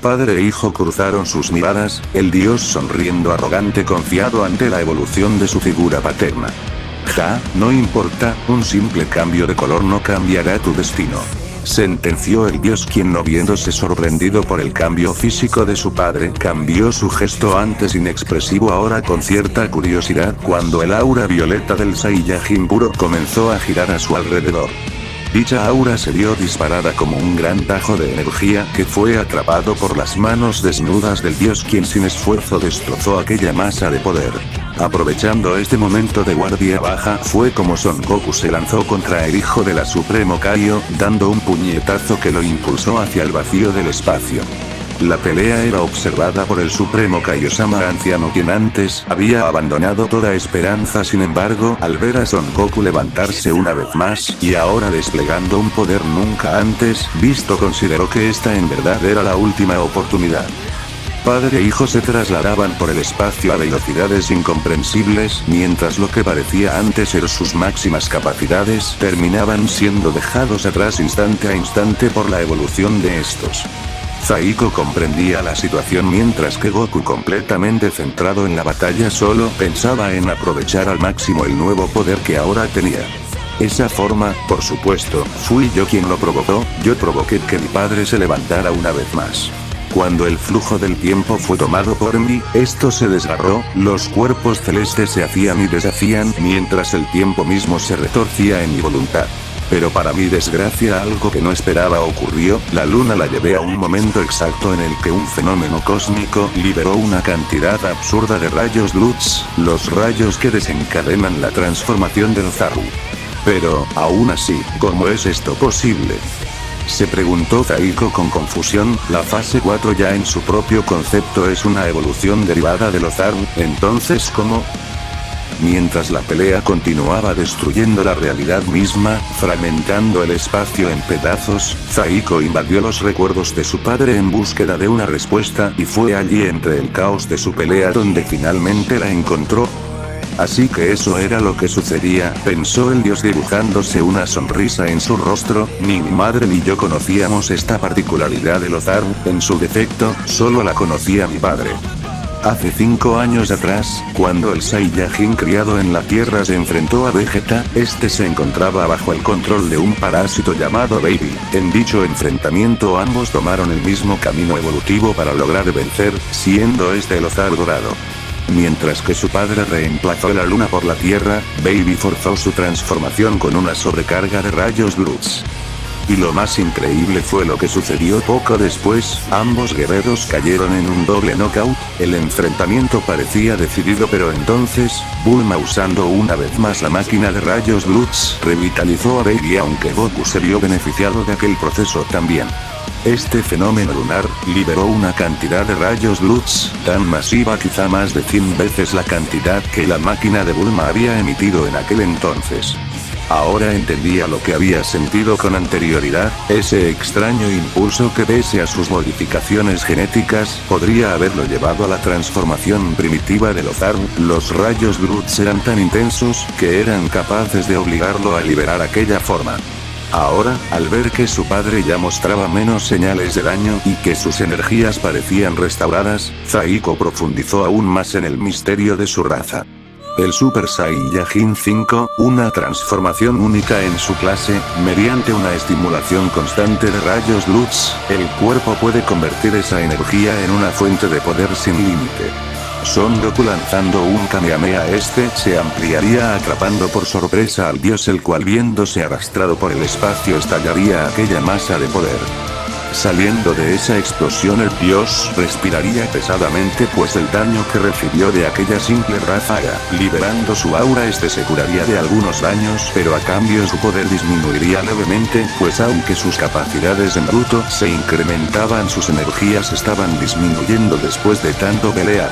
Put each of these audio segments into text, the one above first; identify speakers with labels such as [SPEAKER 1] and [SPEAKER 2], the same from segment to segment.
[SPEAKER 1] Padre e hijo cruzaron sus miradas, el dios sonriendo arrogante confiado ante la evolución de su figura paterna. Ja, no importa, un simple cambio de color no cambiará tu destino. Sentenció el dios, quien, no viéndose sorprendido por el cambio físico de su padre, cambió su gesto antes inexpresivo ahora con cierta curiosidad cuando el aura violeta del Saiyajin puro comenzó a girar a su alrededor. Dicha aura se vio disparada como un gran tajo de energía que fue atrapado por las manos desnudas del dios, quien sin esfuerzo destrozó aquella masa de poder. Aprovechando este momento de guardia baja, fue como Son Goku se lanzó contra el hijo de la Supremo Kaio, dando un puñetazo que lo impulsó hacia el vacío del espacio. La pelea era observada por el Supremo Kaiosama anciano, quien antes había abandonado toda esperanza. Sin embargo, al ver a Son Goku levantarse una vez más, y ahora desplegando un poder nunca antes visto, consideró que esta en verdad era la última oportunidad. Padre e hijo se trasladaban por el espacio a velocidades incomprensibles, mientras lo que parecía antes ser sus máximas capacidades terminaban siendo dejados atrás instante a instante por la evolución de estos. Saiko comprendía la situación mientras que Goku, completamente centrado en la batalla, solo pensaba en aprovechar al máximo el nuevo poder que ahora tenía. Esa forma, por supuesto, fui yo quien lo provocó, yo provoqué que mi padre se levantara una vez más. Cuando el flujo del tiempo fue tomado por mí, esto se desgarró, los cuerpos celestes se hacían y deshacían mientras el tiempo mismo se retorcía en mi voluntad. Pero para mi desgracia algo que no esperaba ocurrió, la luna la llevé a un momento exacto en el que un fenómeno cósmico liberó una cantidad absurda de rayos luz, los rayos que desencadenan la transformación del Zaru. Pero, aún así, ¿cómo es esto posible?, se preguntó Saiko con confusión. La fase 4 ya en su propio concepto es una evolución derivada de los Zaru, entonces ¿cómo? Mientras la pelea continuaba destruyendo la realidad misma, fragmentando el espacio en pedazos, Saiko invadió los recuerdos de su padre en búsqueda de una respuesta, y fue allí entre el caos de su pelea donde finalmente la encontró. Así que eso era lo que sucedía, pensó el dios dibujándose una sonrisa en su rostro. Ni mi madre ni yo conocíamos esta particularidad de los Zaru, en su defecto, solo la conocía mi padre. Hace 5 años atrás, cuando el Saiyajin criado en la Tierra se enfrentó a Vegeta, este se encontraba bajo el control de un parásito llamado Baby. En dicho enfrentamiento ambos tomaron el mismo camino evolutivo para lograr vencer, siendo este el Zaru dorado. Mientras que su padre reemplazó la luna por la Tierra, Baby forzó su transformación con una sobrecarga de rayos luz. Y lo más increíble fue lo que sucedió poco después, ambos guerreros cayeron en un doble knockout. El enfrentamiento parecía decidido, pero entonces, Bulma, usando una vez más la máquina de rayos luz, revitalizó a Baby, aunque Goku se vio beneficiado de aquel proceso también. Este fenómeno lunar liberó una cantidad de rayos luz tan masiva, quizá más de 100 veces la cantidad que la máquina de Bulma había emitido en aquel entonces. Ahora entendía lo que había sentido con anterioridad, ese extraño impulso que, pese a sus modificaciones genéticas, podría haberlo llevado a la transformación primitiva de los Zaru. Los rayos luz eran tan intensos que eran capaces de obligarlo a liberar aquella forma. Ahora, al ver que su padre ya mostraba menos señales de daño y que sus energías parecían restauradas, Saiko profundizó aún más en el misterio de su raza. El Super Saiyajin 5, una transformación única en su clase, mediante una estimulación constante de rayos luz, el cuerpo puede convertir esa energía en una fuente de poder sin límite. Son Goku lanzando un Kamehameha, se ampliaría atrapando por sorpresa al dios, el cual, viéndose arrastrado por el espacio, estallaría aquella masa de poder. Saliendo de esa explosión, el dios respiraría pesadamente, pues el daño que recibió de aquella simple ráfaga, liberando su aura, se curaría de algunos daños, pero a cambio su poder disminuiría levemente, pues aunque sus capacidades de Naruto se incrementaban, sus energías estaban disminuyendo después de tanto pelear.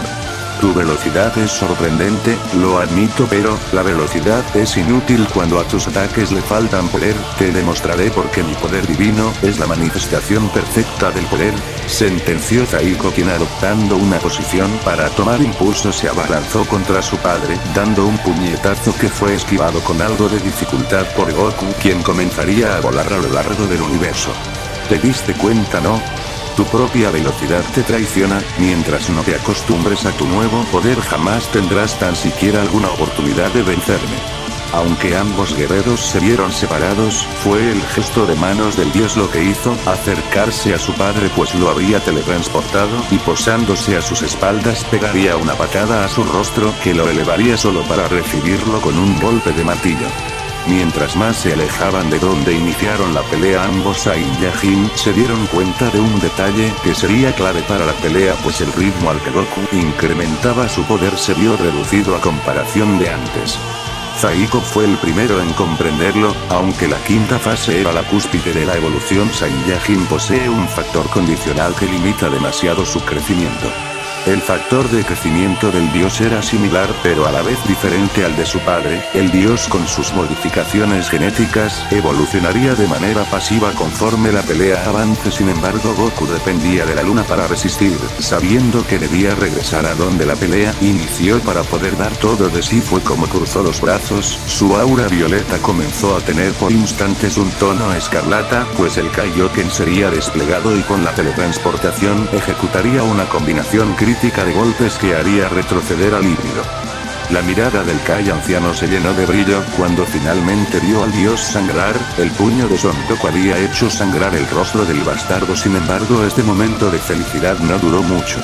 [SPEAKER 1] Tu velocidad es sorprendente, lo admito, pero la velocidad es inútil cuando a tus ataques le faltan poder. Te demostraré por qué mi poder divino es la manifestación perfecta del poder, sentenció Saiko, quien, adoptando una posición para tomar impulso, se abalanzó contra su padre, dando un puñetazo que fue esquivado con algo de dificultad por Goku, quien comenzaría a volar a lo largo del universo. ¿Te diste cuenta, no? Tu propia velocidad te traiciona, mientras no te acostumbres a tu nuevo poder jamás tendrás tan siquiera alguna oportunidad de vencerme. Aunque ambos guerreros se vieron separados, fue el gesto de manos del dios lo que hizo acercarse a su padre, pues lo habría teletransportado y posándose a sus espaldas pegaría una patada a su rostro que lo elevaría solo para recibirlo con un golpe de martillo. Mientras más se alejaban de donde iniciaron la pelea, ambos Saiyajin se dieron cuenta de un detalle que sería clave para la pelea, pues el ritmo al que Goku incrementaba su poder se vio reducido a comparación de antes. Saiko fue el primero en comprenderlo, aunque la quinta fase era la cúspide de la evolución Saiyajin, posee un factor condicional que limita demasiado su crecimiento. El factor de crecimiento del dios era similar pero a la vez diferente al de su padre. El dios con sus modificaciones genéticas evolucionaría de manera pasiva conforme la pelea avance. Sin embargo, Goku dependía de la luna para resistir, sabiendo que debía regresar a donde la pelea inició para poder dar todo de sí. Fue como cruzó los brazos, su aura violeta comenzó a tener por instantes un tono escarlata, pues el Kaioken sería desplegado y con la teletransportación ejecutaría una combinación crítica de golpes que haría retroceder al híbrido. La mirada del Kai anciano se llenó de brillo cuando finalmente vio al dios sangrar. El puño de Son Goku había hecho sangrar el rostro del bastardo. Sin embargo, este momento de felicidad no duró mucho.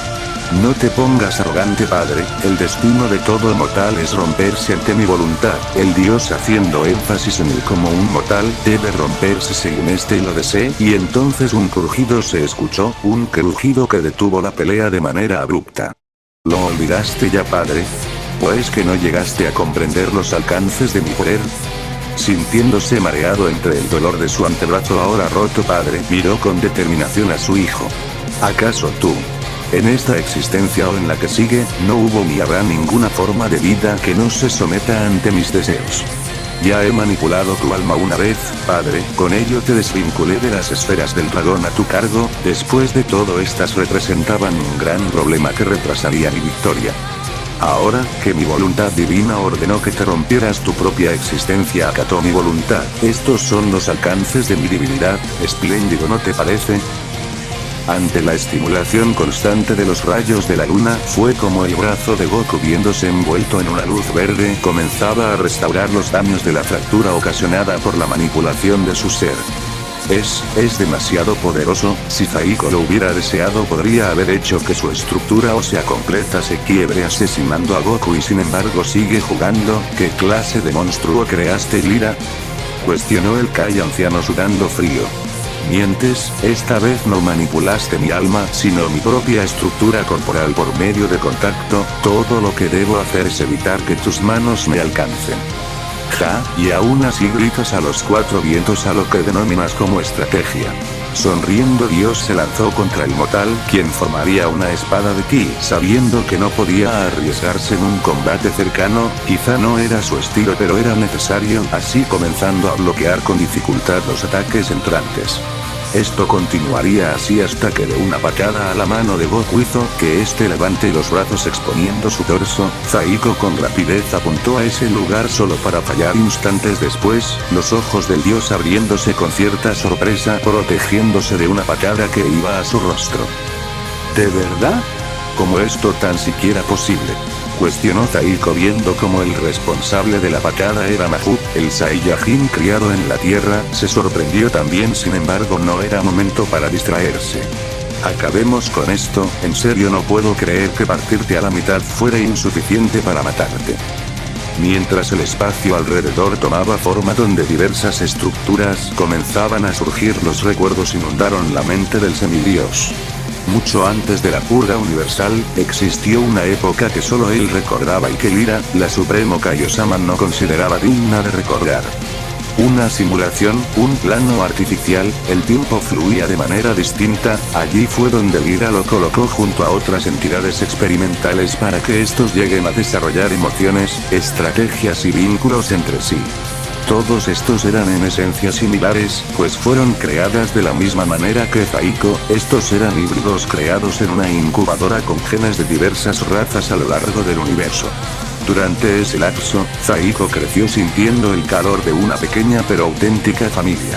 [SPEAKER 1] No te pongas arrogante, padre, el destino de todo mortal es romperse ante mi voluntad. El dios, haciendo énfasis en él como un mortal, debe romperse según este lo desee. Y entonces un crujido se escuchó, un crujido que detuvo la pelea de manera abrupta. ¿Lo olvidaste ya, padre? ¿O es que no llegaste a comprender los alcances de mi poder? Sintiéndose mareado entre el dolor de su antebrazo ahora roto, padre miró con determinación a su hijo. ¿Acaso tú, en esta existencia o en la que sigue, no hubo ni habrá ninguna forma de vida que no se someta ante mis deseos? Ya he manipulado tu alma una vez, padre, con ello te desvinculé de las esferas del dragón a tu cargo. Después de todo, estas representaban un gran problema que retrasaría mi victoria. Ahora, que mi voluntad divina ordenó que te rompieras tu propia existencia, acató mi voluntad. Estos son los alcances de mi divinidad, espléndido, ¿no te parece? Ante la estimulación constante de los rayos de la luna, fue como el brazo de Goku, viéndose envuelto en una luz verde, comenzaba a restaurar los daños de la fractura ocasionada por la manipulación de su ser. Es demasiado poderoso. Si Saiko lo hubiera deseado, podría haber hecho que su estructura ósea completa se quiebre asesinando a Goku, y sin embargo sigue jugando. ¿Qué clase de monstruo creaste, Lira?, cuestionó el Kai anciano sudando frío. Mientes, esta vez no manipulaste mi alma, sino mi propia estructura corporal por medio de contacto. Todo lo que debo hacer es evitar que tus manos me alcancen. Ja, y aún así gritas a los cuatro vientos a lo que denominas como estrategia. Sonriendo, Dios se lanzó contra el mortal, quien formaría una espada de ki, sabiendo que no podía arriesgarse en un combate cercano. Quizá no era su estilo, pero era necesario, así comenzando a bloquear con dificultad los ataques entrantes. Esto continuaría así hasta que de una patada a la mano de Goku hizo que este levante los brazos exponiendo su torso. Saiko con rapidez apuntó a ese lugar solo para fallar instantes después, los ojos del dios abriéndose con cierta sorpresa, protegiéndose de una patada que iba a su rostro. ¿De verdad? ¿Cómo esto tan siquiera posible?, cuestionó Saiko viendo como el responsable de la patada era Mahu, el Saiyajin criado en la tierra. Se sorprendió también, sin embargo no era momento para distraerse. Acabemos con esto, en serio no puedo creer que partirte a la mitad fuera insuficiente para matarte. Mientras el espacio alrededor tomaba forma donde diversas estructuras comenzaban a surgir, los recuerdos inundaron la mente del semidios. Mucho antes de la purga universal, existió una época que solo él recordaba y que Lira, la Supremo Kaiosama, no consideraba digna de recordar. Una simulación, un plano artificial. El tiempo fluía de manera distinta. Allí fue donde Lira lo colocó junto a otras entidades experimentales para que estos lleguen a desarrollar emociones, estrategias y vínculos entre sí. Todos estos eran en esencia similares, pues fueron creadas de la misma manera que Saiko. Estos eran híbridos creados en una incubadora con genes de diversas razas a lo largo del universo. Durante ese lapso, Saiko creció sintiendo el calor de una pequeña pero auténtica familia.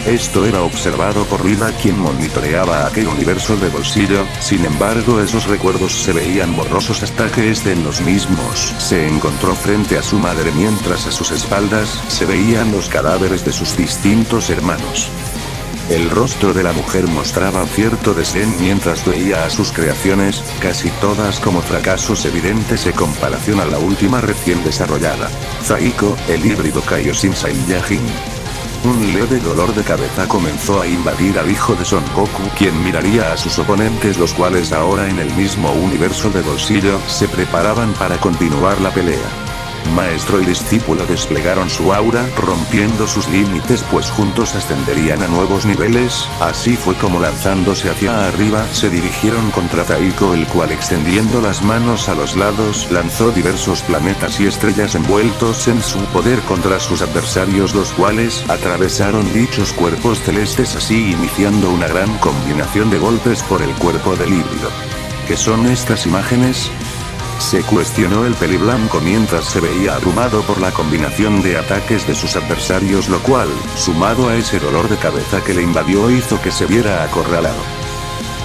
[SPEAKER 1] Esto era observado por Rida, quien monitoreaba aquel universo de bolsillo. Sin embargo, esos recuerdos se veían borrosos hasta que este en los mismos se encontró frente a su madre, mientras a sus espaldas se veían los cadáveres de sus distintos hermanos. El rostro de la mujer mostraba cierto desdén mientras veía a sus creaciones, casi todas como fracasos evidentes en comparación a la última recién desarrollada, Zaiko, el híbrido Kaioshin Saiyajin. Un leve dolor de cabeza comenzó a invadir al hijo de Son Goku, quien miraría a sus oponentes, los cuales ahora en el mismo universo de bolsillo se preparaban para continuar la pelea. Maestro y discípulo desplegaron su aura, rompiendo sus límites, pues juntos ascenderían a nuevos niveles. Así fue como, lanzándose hacia arriba, se dirigieron contra Zaiko, el cual, extendiendo las manos a los lados, lanzó diversos planetas y estrellas envueltos en su poder contra sus adversarios, los cuales atravesaron dichos cuerpos celestes, así iniciando una gran combinación de golpes por el cuerpo del híbrido. ¿Qué son estas imágenes?, se cuestionó el peliblanco mientras se veía abrumado por la combinación de ataques de sus adversarios, lo cual, sumado a ese dolor de cabeza que le invadió, hizo que se viera acorralado.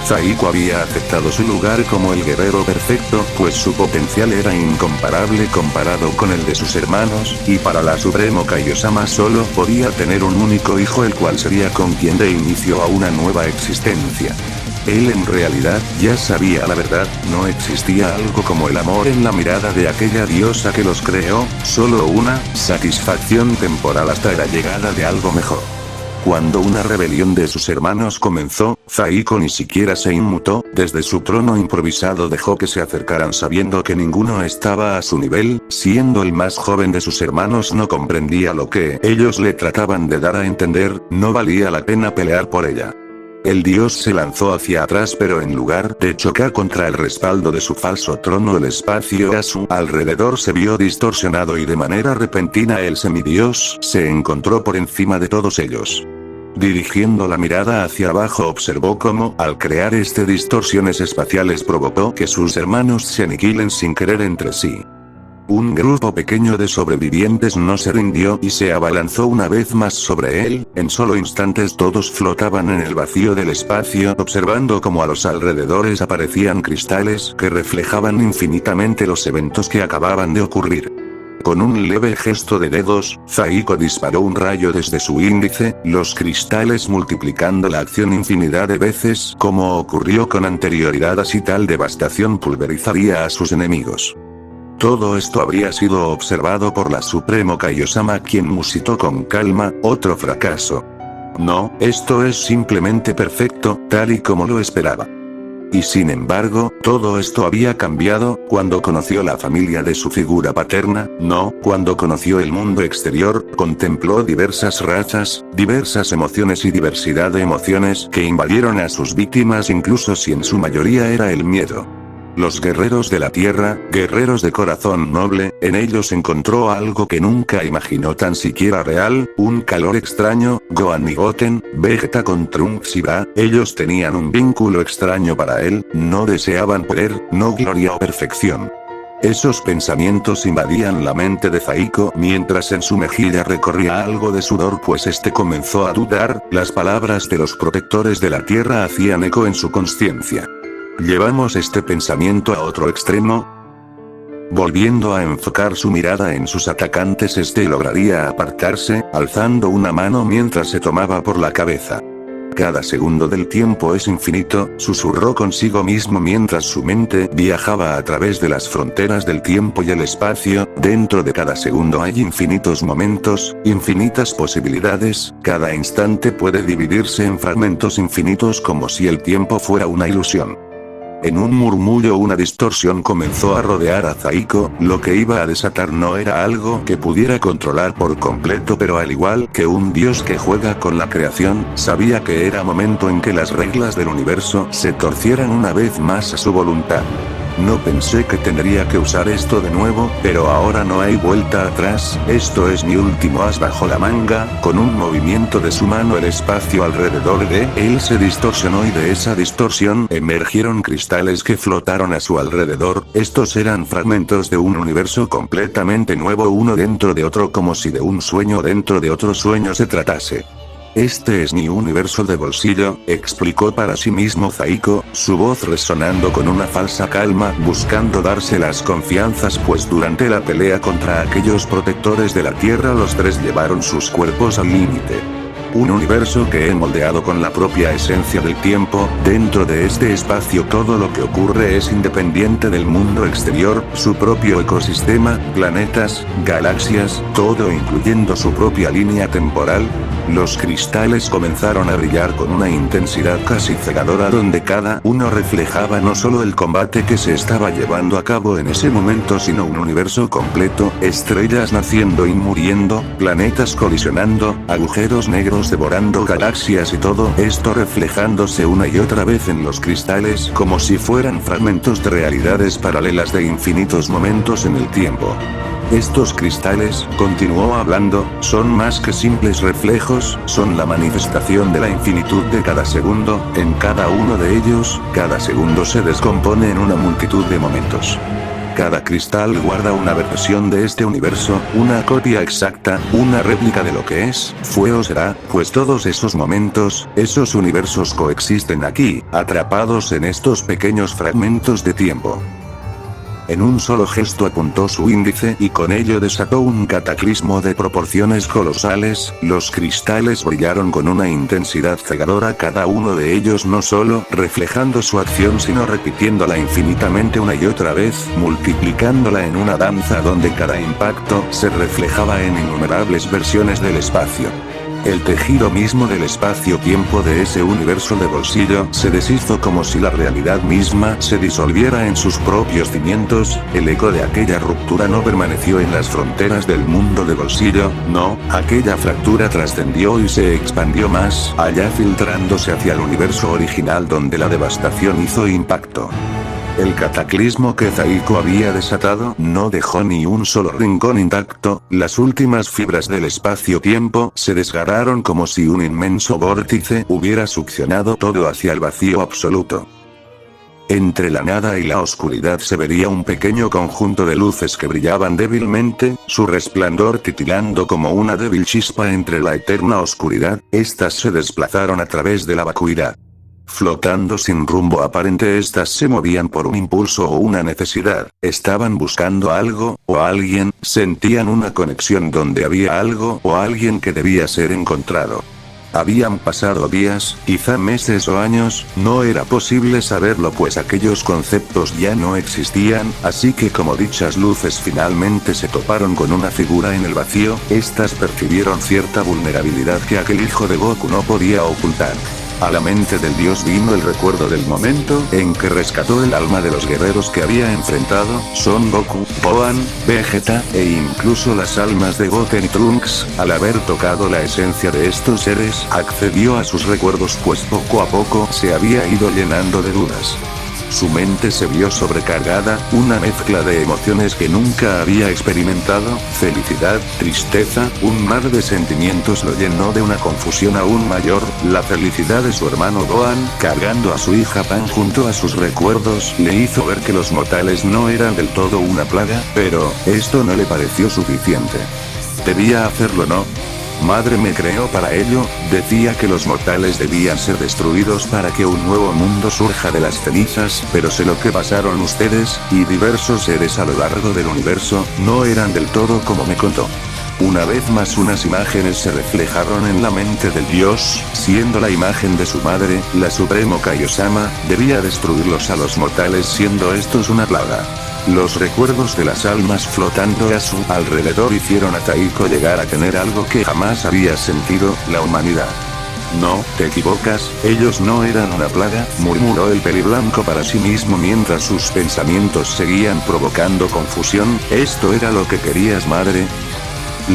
[SPEAKER 1] Zaiko había aceptado su lugar como el guerrero perfecto, pues su potencial era incomparable comparado con el de sus hermanos, y para la Supremo Kaiosama solo podía tener un único hijo, el cual sería con quien de inicio a una nueva existencia. Él en realidad ya sabía la verdad, no existía algo como el amor en la mirada de aquella diosa que los creó, solo una satisfacción temporal hasta la llegada de algo mejor. Cuando una rebelión de sus hermanos comenzó, Zaiko ni siquiera se inmutó, desde su trono improvisado dejó que se acercaran sabiendo que ninguno estaba a su nivel. Siendo el más joven de sus hermanos, no comprendía lo que ellos le trataban de dar a entender, no valía la pena pelear por ella. El dios se lanzó hacia atrás, pero en lugar de chocar contra el respaldo de su falso trono, el espacio a su alrededor se vio distorsionado y de manera repentina el semidios se encontró por encima de todos ellos. Dirigiendo la mirada hacia abajo, observó cómo, al crear distorsiones espaciales, provocó que sus hermanos se aniquilen sin querer entre sí. Un grupo pequeño de sobrevivientes no se rindió y se abalanzó una vez más sobre él. En solo instantes todos flotaban en el vacío del espacio, observando cómo a los alrededores aparecían cristales que reflejaban infinitamente los eventos que acababan de ocurrir. Con un leve gesto de dedos, Zaiko disparó un rayo desde su índice, los cristales multiplicando la acción infinidad de veces, como ocurrió con anterioridad, así tal devastación pulverizaría a sus enemigos. Todo esto habría sido observado por la Supremo Kaiosama, quien musitó con calma: otro fracaso. No, esto es simplemente perfecto, tal y como lo esperaba. Y sin embargo, todo esto había cambiado cuando conoció la familia de su figura paterna. No, cuando conoció el mundo exterior, contempló diversas razas, diversas emociones y diversidad de emociones que invadieron a sus víctimas, incluso si en su mayoría era el miedo. Los guerreros de la tierra, guerreros de corazón noble, en ellos encontró algo que nunca imaginó tan siquiera real, un calor extraño. Gohan y Goten, Vegeta con Trunks y Bra, ellos tenían un vínculo extraño para él, no deseaban poder, no gloria o perfección. Esos pensamientos invadían la mente de Zaiko mientras en su mejilla recorría algo de sudor, pues comenzó a dudar. Las palabras de los protectores de la tierra hacían eco en su conciencia. ¿Llevamos este pensamiento a otro extremo? Volviendo a enfocar su mirada en sus atacantes, lograría apartarse, alzando una mano mientras se tomaba por la cabeza. Cada segundo del tiempo es infinito, susurró consigo mismo mientras su mente viajaba a través de las fronteras del tiempo y el espacio. Dentro de cada segundo hay infinitos momentos, infinitas posibilidades, cada instante puede dividirse en fragmentos infinitos como si el tiempo fuera una ilusión. En un murmullo, una distorsión comenzó a rodear a Zaiko. Lo que iba a desatar no era algo que pudiera controlar por completo, pero al igual que un dios que juega con la creación, sabía que era momento en que las reglas del universo se torcieran una vez más a su voluntad. No pensé que tendría que usar esto de nuevo, pero ahora no hay vuelta atrás. Esto es mi último as bajo la manga. Con un movimiento de su mano, el espacio alrededor de él se distorsionó y de esa distorsión emergieron cristales que flotaron a su alrededor. Estos eran fragmentos de un universo completamente nuevo, uno dentro de otro, como si de un sueño dentro de otro sueño se tratase. Este es mi universo de bolsillo, explicó para sí mismo Zaiko, su voz resonando con una falsa calma, buscando darse las confianzas pues durante la pelea contra aquellos protectores de la Tierra los tres llevaron sus cuerpos al límite. Un universo que he moldeado con la propia esencia del tiempo, dentro de este espacio todo lo que ocurre es independiente del mundo exterior, su propio ecosistema, planetas, galaxias, todo incluyendo su propia línea temporal. Los cristales comenzaron a brillar con una intensidad casi cegadora donde cada uno reflejaba no solo el combate que se estaba llevando a cabo en ese momento sino un universo completo, estrellas naciendo y muriendo, planetas colisionando, agujeros negros devorando galaxias y todo esto reflejándose una y otra vez en los cristales como si fueran fragmentos de realidades paralelas de infinitos momentos en el tiempo. Estos cristales, continuó hablando, son más que simples reflejos, son la manifestación de la infinitud de cada segundo, en cada uno de ellos, cada segundo se descompone en una multitud de momentos. Cada cristal guarda una versión de este universo, una copia exacta, una réplica de lo que es, fue o será, pues todos esos momentos, esos universos coexisten aquí, atrapados en estos pequeños fragmentos de tiempo. En un solo gesto apuntó su índice y con ello desató un cataclismo de proporciones colosales, los cristales brillaron con una intensidad cegadora cada uno de ellos no solo reflejando su acción sino repitiéndola infinitamente una y otra vez, multiplicándola en una danza donde cada impacto se reflejaba en innumerables versiones del espacio. El tejido mismo del espacio-tiempo de ese universo de bolsillo se deshizo como si la realidad misma se disolviera en sus propios cimientos, el eco de aquella ruptura no permaneció en las fronteras del mundo de bolsillo, no, aquella fractura trascendió y se expandió más allá filtrándose hacia el universo original donde la devastación hizo impacto. El cataclismo que Zaiko había desatado no dejó ni un solo rincón intacto, las últimas fibras del espacio-tiempo se desgarraron como si un inmenso vórtice hubiera succionado todo hacia el vacío absoluto. Entre la nada y la oscuridad se vería un pequeño conjunto de luces que brillaban débilmente, su resplandor titilando como una débil chispa entre la eterna oscuridad, estas se desplazaron a través de la vacuidad. Flotando sin rumbo aparente estas se movían por un impulso o una necesidad, estaban buscando algo, o alguien, sentían una conexión donde había algo o alguien que debía ser encontrado. Habían pasado días, quizá meses o años, no era posible saberlo pues aquellos conceptos ya no existían, así que como dichas luces finalmente se toparon con una figura en el vacío, estas percibieron cierta vulnerabilidad que aquel hijo de Goku no podía ocultar. A la mente del dios vino el recuerdo del momento en que rescató el alma de los guerreros que había enfrentado, Son Goku, Gohan, Vegeta, e incluso las almas de Goten y Trunks, al haber tocado la esencia de estos seres, accedió a sus recuerdos pues poco a poco se había ido llenando de dudas. Su mente se vio sobrecargada, una mezcla de emociones que nunca había experimentado, felicidad, tristeza, un mar de sentimientos lo llenó de una confusión aún mayor, la felicidad de su hermano Gohan, cargando a su hija Pan junto a sus recuerdos, le hizo ver que los mortales no eran del todo una plaga, pero, esto no le pareció suficiente. Debía hacerlo, ¿no? Madre me creó para ello, decía que los mortales debían ser destruidos para que un nuevo mundo surja de las cenizas, pero sé lo que pasaron ustedes, y diversos seres a lo largo del universo, no eran del todo como me contó. Una vez más unas imágenes se reflejaron en la mente del dios, siendo la imagen de su madre, la Supremo Kaiosama, debía destruirlos a los mortales siendo estos una plaga. Los recuerdos de las almas flotando a su alrededor hicieron a Zaiko llegar a tener algo que jamás había sentido, la humanidad. No, te equivocas, ellos no eran una plaga, murmuró el peliblanco para sí mismo mientras sus pensamientos seguían provocando confusión, ¿esto era lo que querías, madre?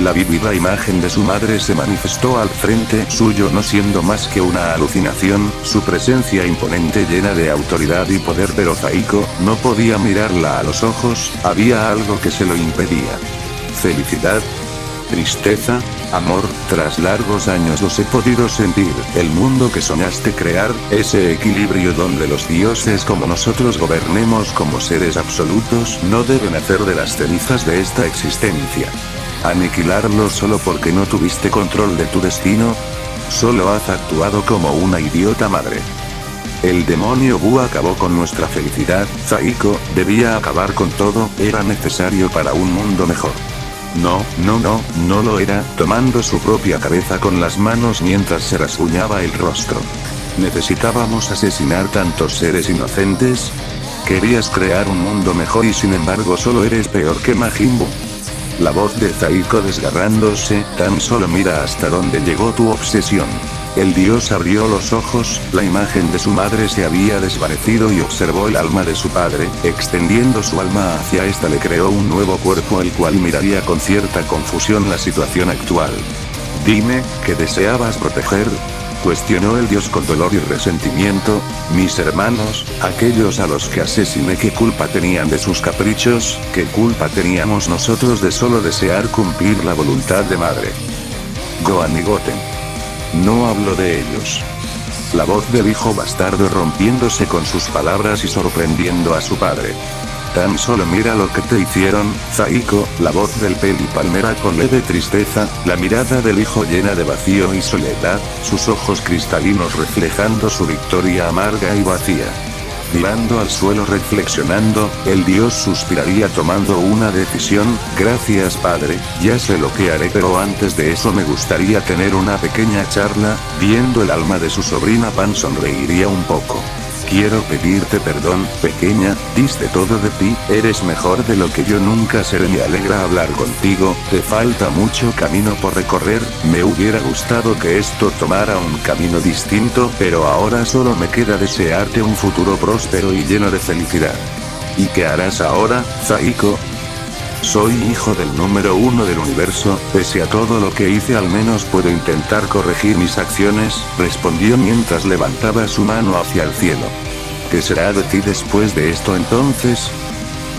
[SPEAKER 1] La vívida imagen de su madre se manifestó al frente suyo no siendo más que una alucinación, su presencia imponente llena de autoridad y poder pero Zaiko no podía mirarla a los ojos, había algo que se lo impedía. Felicidad, tristeza, amor, tras largos años los he podido sentir, el mundo que soñaste crear, ese equilibrio donde los dioses como nosotros gobernemos como seres absolutos, no deben hacer de las cenizas de esta existencia. ¿Aniquilarlo solo porque no tuviste control de tu destino? solo has actuado como una idiota madre. El demonio Buu acabó con nuestra felicidad, Saiko, debía acabar con todo, era necesario para un mundo mejor. No lo era, tomando su propia cabeza con las manos mientras se rasguñaba el rostro. ¿Necesitábamos asesinar tantos seres inocentes? Querías crear un mundo mejor y sin embargo solo eres peor que Majin Buu. La voz de Saiko desgarrándose, tan solo mira hasta dónde llegó tu obsesión. El dios abrió los ojos, la imagen de su madre se había desvanecido y observó el alma de su padre, extendiendo su alma hacia esta le creó un nuevo cuerpo el cual miraría con cierta confusión la situación actual. Dime, ¿qué deseabas proteger? Cuestionó el dios con dolor y resentimiento. Mis hermanos, aquellos a los que asesiné, ¿qué culpa tenían de sus caprichos? ¿Qué culpa teníamos nosotros de solo desear cumplir la voluntad de madre? Gohan y Goten. No hablo de ellos. La voz del hijo bastardo rompiéndose con sus palabras y sorprendiendo a su padre. Tan solo mira lo que te hicieron, Saiko, la voz del peli palmera con leve tristeza, la mirada del hijo llena de vacío y soledad, sus ojos cristalinos reflejando su victoria amarga y vacía. Mirando al suelo reflexionando, el dios suspiraría tomando una decisión. Gracias padre, ya sé lo que haré, pero antes de eso me gustaría tener una pequeña charla. Viendo el alma de su sobrina Pan sonreiría un poco. Quiero pedirte perdón, pequeña, diste todo de ti, eres mejor de lo que yo nunca seré. Me alegra hablar contigo, te falta mucho camino por recorrer, me hubiera gustado que esto tomara un camino distinto, pero ahora solo me queda desearte un futuro próspero y lleno de felicidad. ¿Y qué harás ahora, Saiko? Soy hijo del número 1 del universo, pese a todo lo que hice al menos puedo intentar corregir mis acciones, respondió mientras levantaba su mano hacia el cielo. ¿Qué será de ti después de esto entonces?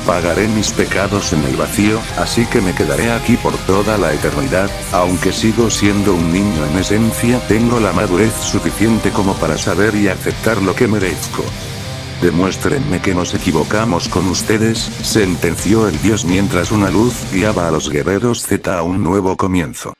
[SPEAKER 1] Pagaré mis pecados en el vacío, así que me quedaré aquí por toda la eternidad, aunque sigo siendo un niño en esencia, tengo la madurez suficiente como para saber y aceptar lo que merezco. Demuéstrenme que nos equivocamos con ustedes, sentenció el dios mientras una luz guiaba a los guerreros Z a un nuevo comienzo.